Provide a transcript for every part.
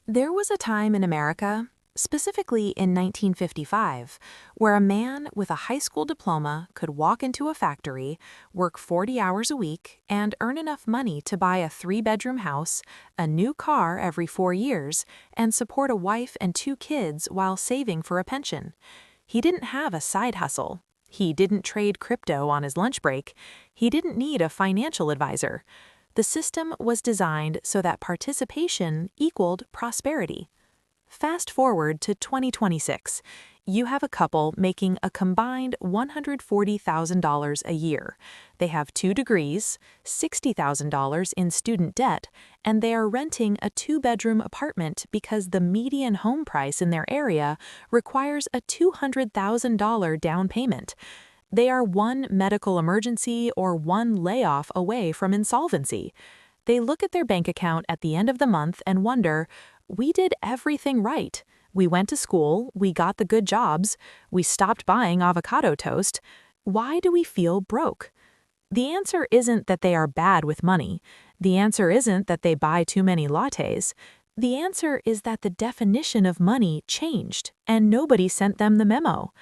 There was a time in America, specifically in 1955, where a man with a high school diploma could walk into a factory, work 40 hours a week, and earn enough money to buy a three-bedroom house, a new car every 4 years, and support a wife and two kids while saving for a pension. He didn't have a side hustle. He didn't trade crypto on his lunch break. He didn't need a financial advisor. The system was designed so that participation equaled prosperity. Fast forward to 2026. You have a couple making a combined $140,000 a year. They have 2 degrees, $60,000 in student debt, and they are renting a 2-bedroom apartment because the median home price in their area requires a $200,000 down payment. They are one medical emergency or one layoff away from insolvency. They look at their bank account at the end of the month and wonder, we did everything right. We went to school, we got the good jobs, we stopped buying avocado toast. Why do we feel broke? The answer isn't that they are bad with money. The answer isn't that they buy too many lattes. The answer is that the definition of money changed, and nobody sent them the memo.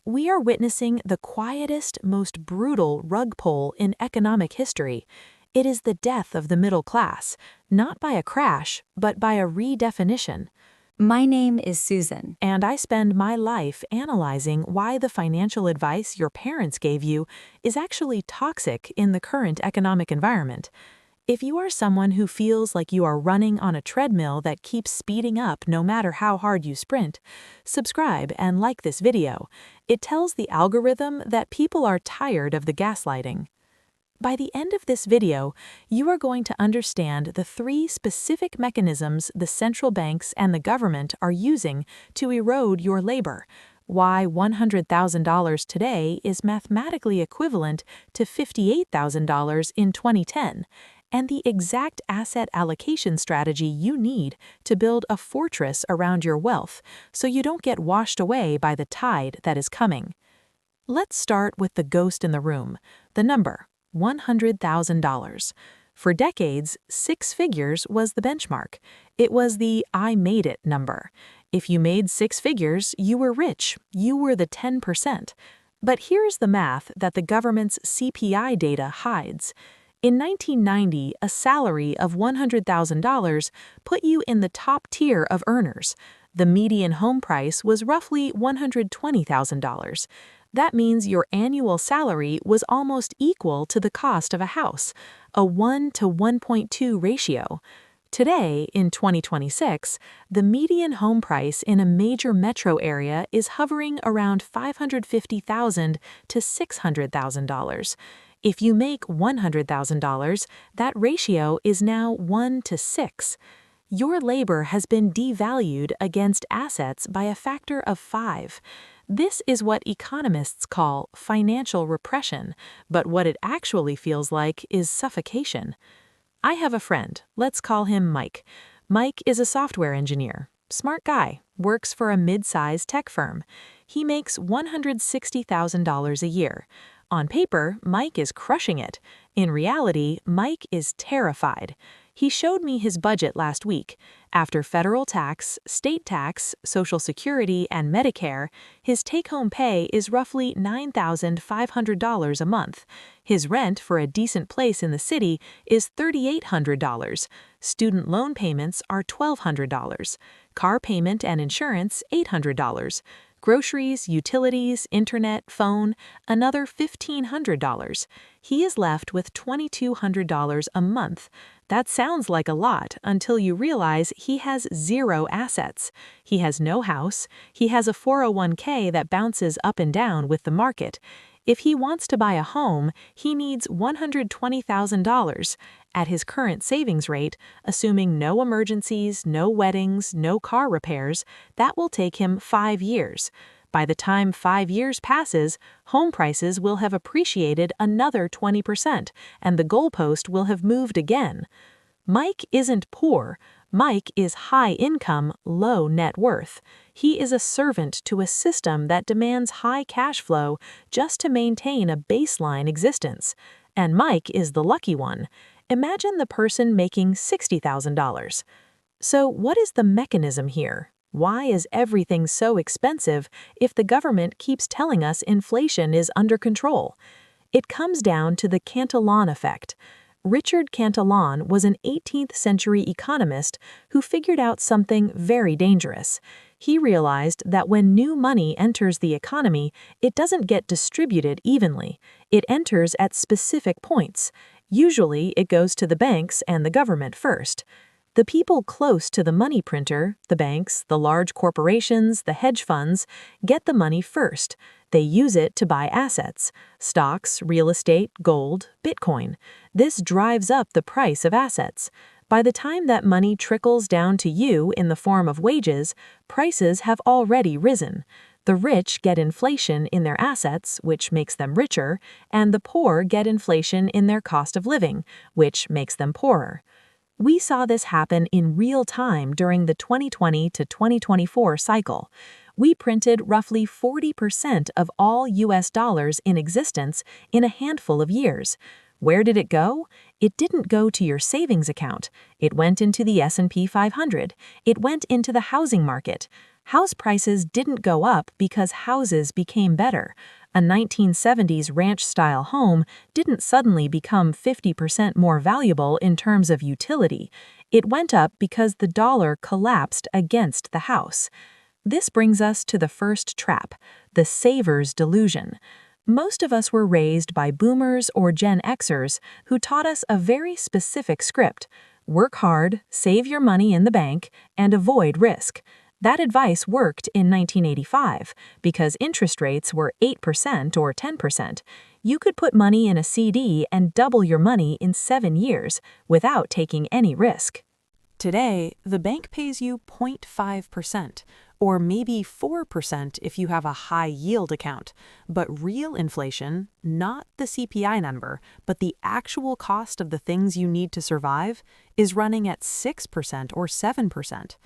We are witnessing the quietest, most brutal rug pull in economic history. It is the death of the middle class, not by a crash, but by a redefinition. My name is Susan. And I spend my life analyzing why the financial advice your parents gave you is actually toxic in the current economic environment. If you are someone who feels like you are running on a treadmill that keeps speeding up no matter how hard you sprint, subscribe and like this video. It tells the algorithm that people are tired of the gaslighting. By the end of this video, you are going to understand the 3 specific mechanisms the central banks and the government are using to erode your labor, why $100,000 today is mathematically equivalent to $58,000 in 2010, and the exact asset allocation strategy you need to build a fortress around your wealth so you don't get washed away by the tide that is coming. Let's start with the ghost in the room, the number, $100,000. For decades, 6 figures was the benchmark. It was the I made it number. If you made 6 figures, you were rich. You were the 10%. But here's the math that the government's CPI data hides. In 1990, a salary of $100,000 put you in the top tier of earners. The median home price was roughly $120,000. That means your annual salary was almost equal to the cost of a house, a 1 to 1.2 ratio. Today, in 2026, the median home price in a major metro area is hovering around $550,000 to $600,000. If you make $100,000, that ratio is now 1 to 6. Your labor has been devalued against assets by a factor of 5. This is what economists call financial repression, but what it actually feels like is suffocation. I have a friend, let's call him Mike. Mike is a software engineer. Smart guy, works for a mid-sized tech firm. He makes $160,000 a year. On paper, Mike is crushing it. In reality, Mike is terrified. He showed me his budget last week. After federal tax, state tax, Social Security, and Medicare, his take-home pay is roughly $9,500 a month. His rent for a decent place in the city is $3,800. Student loan payments are $1,200. Car payment and insurance, $800. Groceries, utilities, internet, phone, another $1,500. He is left with $2,200 a month. That sounds like a lot until you realize he has 0 assets. He has no house. He has a 401k that bounces up and down with the market. If he wants to buy a home, he needs $120,000. At his current savings rate, assuming no emergencies, no weddings, no car repairs, that will take him 5 years. By the time 5 years passes, home prices will have appreciated another 20%, and the goalpost will have moved again. Mike isn't poor. Mike is high income, low net worth. He is a servant to a system that demands high cash flow just to maintain a baseline existence. And Mike is the lucky one. Imagine the person making $60,000. So, what is the mechanism here? Why is everything so expensive if the government keeps telling us inflation is under control? It comes down to the Cantillon effect. Richard Cantillon was an 18th century economist who figured out something very dangerous. He realized that when new money enters the economy, it doesn't get distributed evenly. It enters at specific points. Usually, it goes to the banks and the government first. The people close to the money printer, the banks, the large corporations, the hedge funds, get the money first. They use it to buy assets, stocks, real estate, gold, Bitcoin. This drives up the price of assets. By the time that money trickles down to you in the form of wages, prices have already risen. The rich get inflation in their assets, which makes them richer, and the poor get inflation in their cost of living, which makes them poorer. We saw this happen in real time during the 2020 to 2024 cycle. We printed roughly 40% of all US dollars in existence in a handful of years. Where did it go? It didn't go to your savings account. It went into the S&P 500. It went into the housing market. House prices didn't go up because houses became better. A 1970s ranch-style home didn't suddenly become 50% more valuable in terms of utility. It went up because the dollar collapsed against the house. This brings us to the first trap, the saver's delusion. Most of us were raised by boomers or Gen Xers who taught us a very specific script: work hard, save your money in the bank, and avoid risk. That advice worked in 1985 because interest rates were 8% or 10%. You could put money in a CD and double your money in 7 years without taking any risk. Today, the bank pays you 0.5%, or maybe 4% if you have a high-yield account. But real inflation, not the CPI number, but the actual cost of the things you need to survive, is running at 6% or 7%.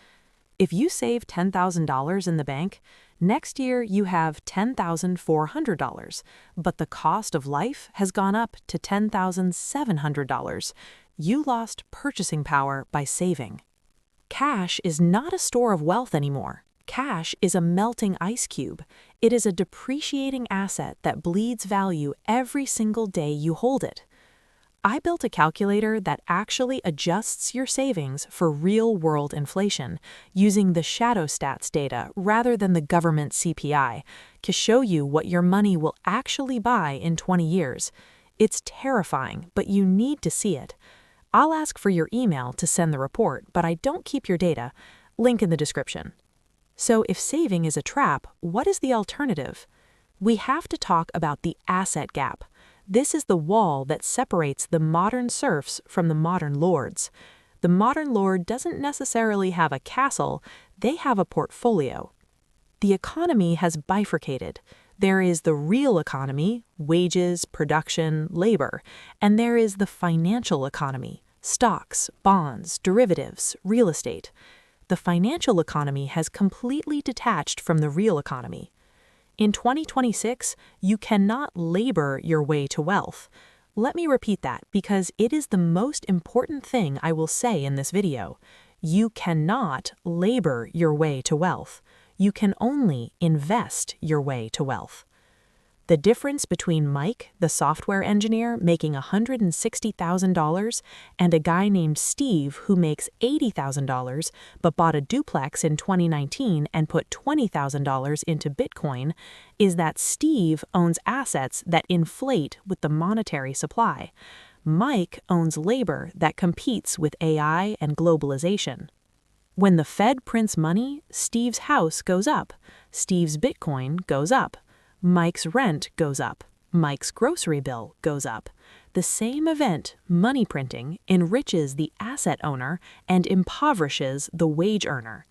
If you save $10,000 in the bank, next year you have $10,400, but the cost of life has gone up to $10,700. You lost purchasing power by saving. Cash is not a store of wealth anymore. Cash is a melting ice cube. It is a depreciating asset that bleeds value every single day you hold it. I built a calculator that actually adjusts your savings for real-world inflation using the shadow stats data rather than the government CPI to show you what your money will actually buy in 20 years. It's terrifying, but you need to see it. I'll ask for your email to send the report, but I don't keep your data. Link in the description. So if saving is a trap, what is the alternative? We have to talk about the asset gap. This is the wall that separates the modern serfs from the modern lords. The modern lord doesn't necessarily have a castle, they have a portfolio. The economy has bifurcated. There is the real economy, wages, production, labor, and there is the financial economy, stocks, bonds, derivatives, real estate. The financial economy has completely detached from the real economy. In 2026, you cannot labor your way to wealth. Let me repeat that because it is the most important thing I will say in this video. You cannot labor your way to wealth. You can only invest your way to wealth. The difference between Mike, the software engineer making $160,000, and a guy named Steve who makes $80,000 but bought a duplex in 2019 and put $20,000 into Bitcoin is that Steve owns assets that inflate with the monetary supply. Mike owns labor that competes with AI and globalization. When the Fed prints money, Steve's house goes up, Steve's Bitcoin goes up. Mike's rent goes up. Mike's grocery bill goes up. The same event, money printing, enriches the asset owner and impoverishes the wage earner.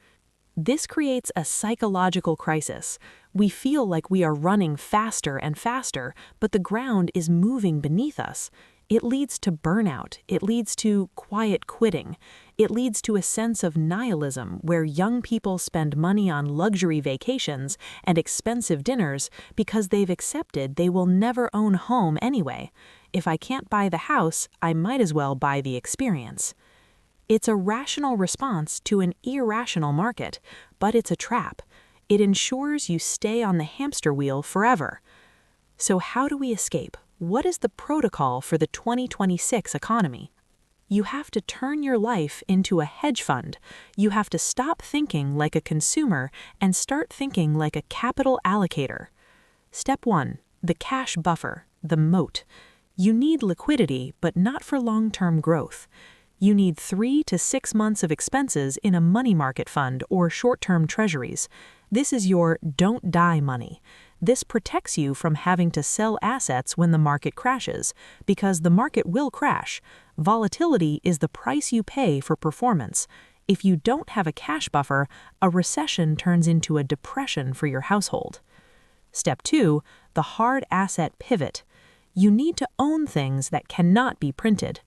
This creates a psychological crisis. We feel like we are running faster and faster, but the ground is moving beneath us. It leads to burnout. It leads to quiet quitting. It leads to a sense of nihilism where young people spend money on luxury vacations and expensive dinners because they've accepted they will never own home anyway. If I can't buy the house, I might as well buy the experience. It's a rational response to an irrational market, but it's a trap. It ensures you stay on the hamster wheel forever. So how do we escape? What is the protocol for the 2026 economy? You have to turn your life into a hedge fund. You have to stop thinking like a consumer and start thinking like a capital allocator. Step 1. The cash buffer, the moat. You need liquidity, but not for long-term growth. You need 3 to 6 months of expenses in a money market fund or short-term treasuries. This is your don't die money. This protects you from having to sell assets when the market crashes, because the market will crash. Volatility is the price you pay for performance. If you don't have a cash buffer, a recession turns into a depression for your household. Step 2, the hard asset pivot. You need to own things that cannot be printed.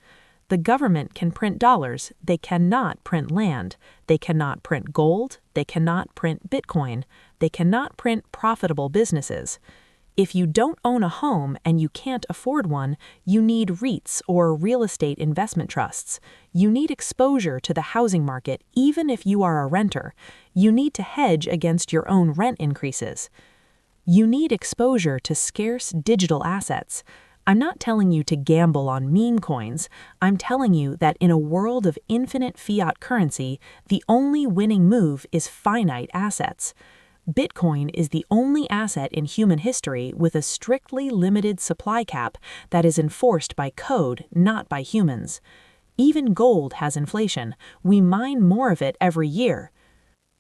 The government can print dollars, they cannot print land. They cannot print gold, they cannot print Bitcoin. They cannot print profitable businesses. If you don't own a home and you can't afford one, you need REITs or real estate investment trusts. You need exposure to the housing market even if you are a renter. You need to hedge against your own rent increases. You need exposure to scarce digital assets. I'm not telling you to gamble on meme coins. I'm telling you that in a world of infinite fiat currency, the only winning move is finite assets. Bitcoin is the only asset in human history with a strictly limited supply cap that is enforced by code, not by humans. Even gold has inflation. We mine more of it every year.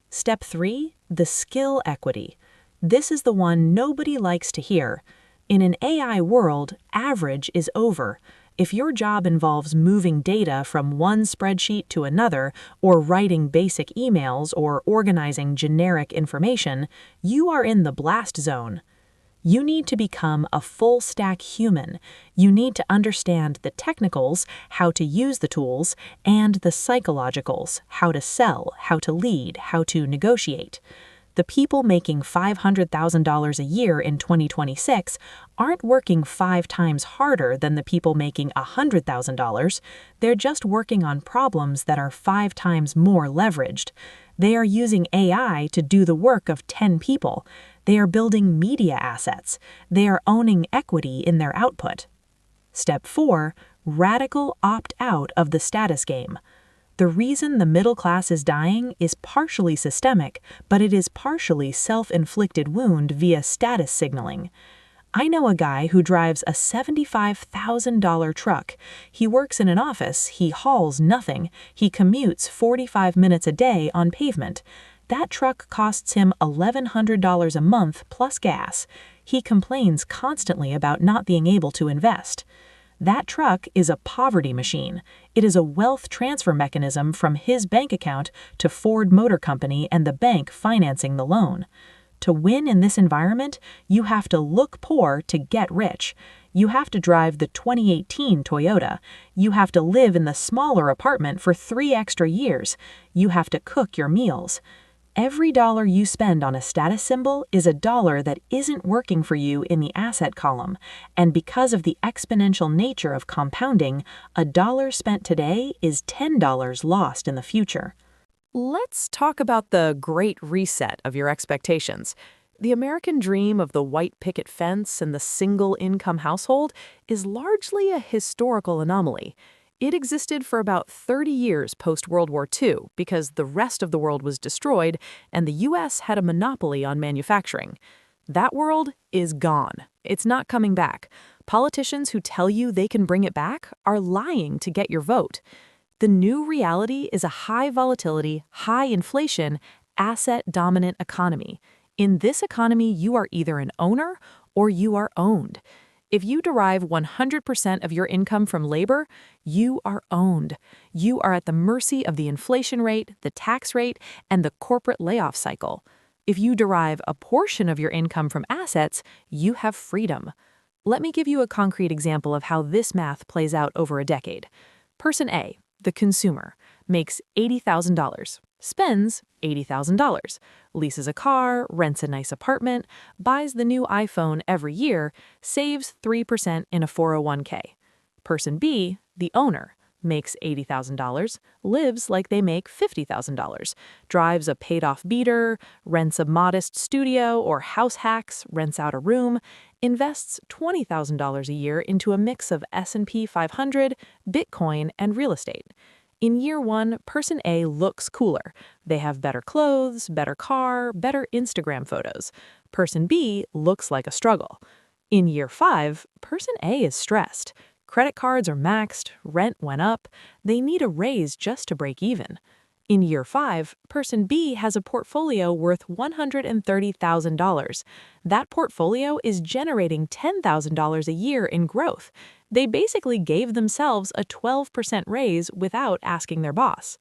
Step 3, the skill equity. This is the one nobody likes to hear. In an AI world, average is over. If your job involves moving data from one spreadsheet to another, or writing basic emails, or organizing generic information, you are in the blast zone. You need to become a full-stack human. You need to understand the technicals, how to use the tools, and the psychologicals, how to sell, how to lead, how to negotiate. The people making $500,000 a year in 2026 aren't working 5 times harder than the people making $100,000. They're just working on problems that are 5 times more leveraged. They are using AI to do the work of 10 people. They are building media assets. They are owning equity in their output. Step 4, radical opt-out of the status game. The reason the middle class is dying is partially systemic, but it is partially self-inflicted wound via status signaling. I know a guy who drives a $75,000 truck. He works in an office, he hauls nothing, he commutes 45 minutes a day on pavement. That truck costs him $1,100 a month plus gas. He complains constantly about not being able to invest. That truck is a poverty machine. It is a wealth transfer mechanism from his bank account to Ford Motor Company and the bank financing the loan. To win in this environment, you have to look poor to get rich. You have to drive the 2018 Toyota. You have to live in the smaller apartment for 3 extra years. You have to cook your meals. Every dollar you spend on a status symbol is a dollar that isn't working for you in the asset column, and because of the exponential nature of compounding, a dollar spent today is $10 lost in the future. Let's talk about the great reset of your expectations. The American dream of the white picket fence and the single-income household is largely a historical anomaly. It existed for about 30 years post-World War II because the rest of the world was destroyed and the U.S. had a monopoly on manufacturing. That world is gone. It's not coming back. Politicians who tell you they can bring it back are lying to get your vote. The new reality is a high volatility, high inflation, asset-dominant economy. In this economy, you are either an owner or you are owned. If you derive 100% of your income from labor, you are owned. You are at the mercy of the inflation rate, the tax rate, and the corporate layoff cycle. If you derive a portion of your income from assets, you have freedom. Let me give you a concrete example of how this math plays out over a decade. Person A, the consumer, makes $80,000, spends $80,000, leases a car, rents a nice apartment, buys the new iPhone every year, saves 3% in a 401k. Person B, the owner, makes $80,000, lives like they make $50,000, drives a paid-off beater, rents a modest studio or house hacks, rents out a room, invests $20,000 a year into a mix of S&P 500, Bitcoin, and real estate. In year one, person A looks cooler. They have better clothes, better car, better Instagram photos. Person B looks like a struggle. In year five, person A is stressed. Credit cards are maxed, rent went up, they need a raise just to break even. In year five, person B has a portfolio worth $130,000. That portfolio is generating $10,000 a year in growth. They basically gave themselves a 12% raise without asking their boss.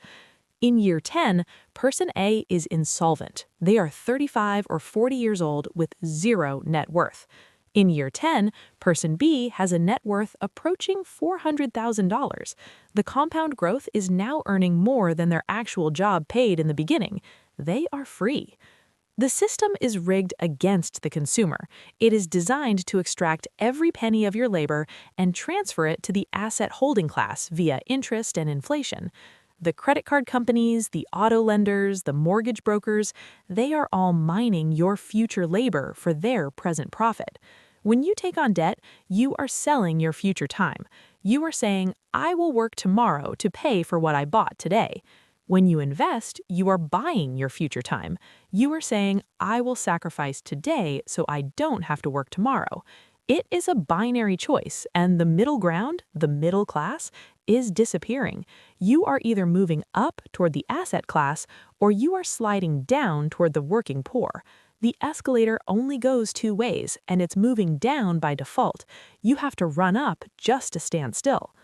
In year 10, person A is insolvent. They are 35 or 40 years old with zero net worth. In year 10, person B has a net worth approaching $400,000. The compound growth is now earning more than their actual job paid in the beginning. They are free. The system is rigged against the consumer. It is designed to extract every penny of your labor and transfer it to the asset holding class via interest and inflation. The credit card companies, the auto lenders, the mortgage brokers, they are all mining your future labor for their present profit. When you take on debt, you are selling your future time. You are saying, I will work tomorrow to pay for what I bought today. When you invest, you are buying your future time. You are saying, I will sacrifice today so I don't have to work tomorrow. It is a binary choice, and the middle ground, the middle class, is disappearing. You are either moving up toward the asset class, or you are sliding down toward the working poor. The escalator only goes two ways, and it's moving down by default. You have to run up just to stand still.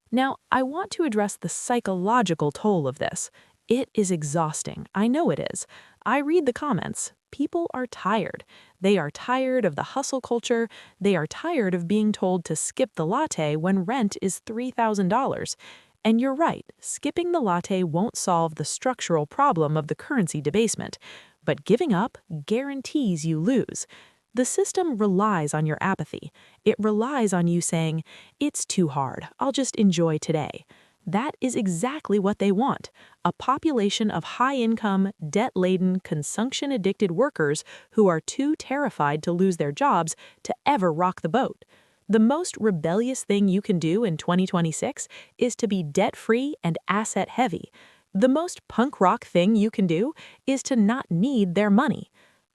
Now, I want to address the psychological toll of this. It is exhausting. I know it is. I read the comments. People are tired. They are tired of the hustle culture. They are tired of being told to skip the latte when rent is $3,000. And you're right, skipping the latte won't solve the structural problem of the currency debasement. But giving up guarantees you lose. The system relies on your apathy. It relies on you saying, it's too hard, I'll just enjoy today. That is exactly what they want, a population of high-income, debt-laden, consumption-addicted workers who are too terrified to lose their jobs to ever rock the boat. The most rebellious thing you can do in 2026 is to be debt-free and asset-heavy. The most punk rock thing you can do is to not need their money.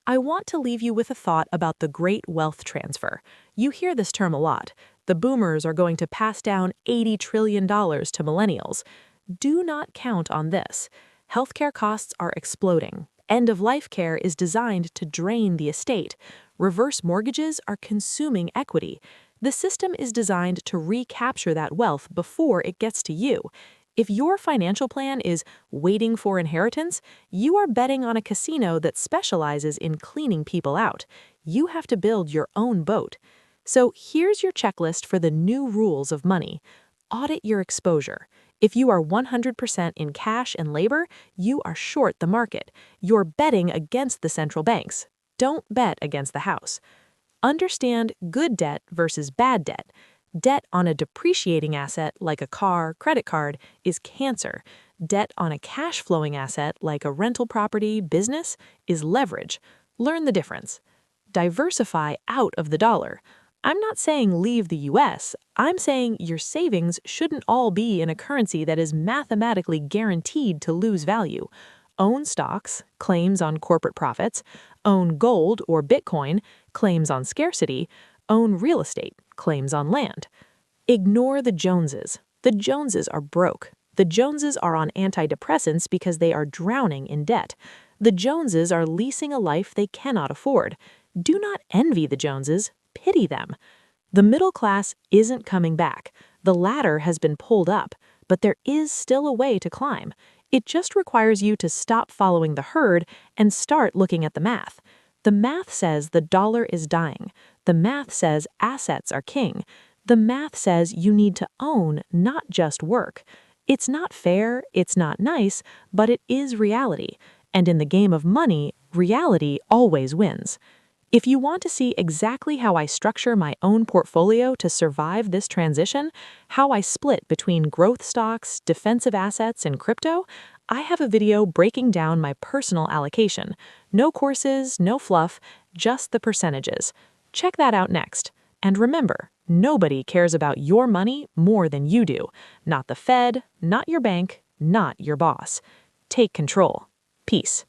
I want to leave you with a thought about the great wealth transfer. You hear this term a lot. The boomers are going to pass down $80 trillion to millennials. Do not count on this. Healthcare costs are exploding. End-of-life care is designed to drain the estate. Reverse mortgages are consuming equity. The system is designed to recapture that wealth before it gets to you. If your financial plan is waiting for inheritance, you are betting on a casino that specializes in cleaning people out. You have to build your own boat. So here's your checklist for the new rules of money. Audit your exposure. If you are 100% in cash and labor, you are short the market. You're betting against the central banks. Don't bet against the house. Understand good debt versus bad debt. Debt on a depreciating asset like a car, credit card, is cancer. Debt on a cash-flowing asset like a rental property, business, is leverage. Learn the difference. Diversify out of the dollar. I'm not saying leave the US. I'm saying your savings shouldn't all be in a currency that is mathematically guaranteed to lose value. Own stocks, claims on corporate profits. Own gold or Bitcoin, claims on scarcity. Own real estate, claims on land. Ignore the Joneses. The Joneses are broke. The Joneses are on antidepressants because they are drowning in debt. The Joneses are leasing a life they cannot afford. Do not envy the Joneses, pity them. The middle class isn't coming back. The ladder has been pulled up, but there is still a way to climb. It just requires you to stop following the herd and start looking at the math. The math says the dollar is dying. The math says assets are king. The math says you need to own, not just work. It's not fair, it's not nice, but it is reality. And in the game of money, reality always wins. If you want to see exactly how I structure my own portfolio to survive this transition, how I split between growth stocks, defensive assets, and crypto, I have a video breaking down my personal allocation. No courses, no fluff, just the percentages. Check that out next. And remember, nobody cares about your money more than you do. Not the Fed, not your bank, not your boss. Take control. Peace.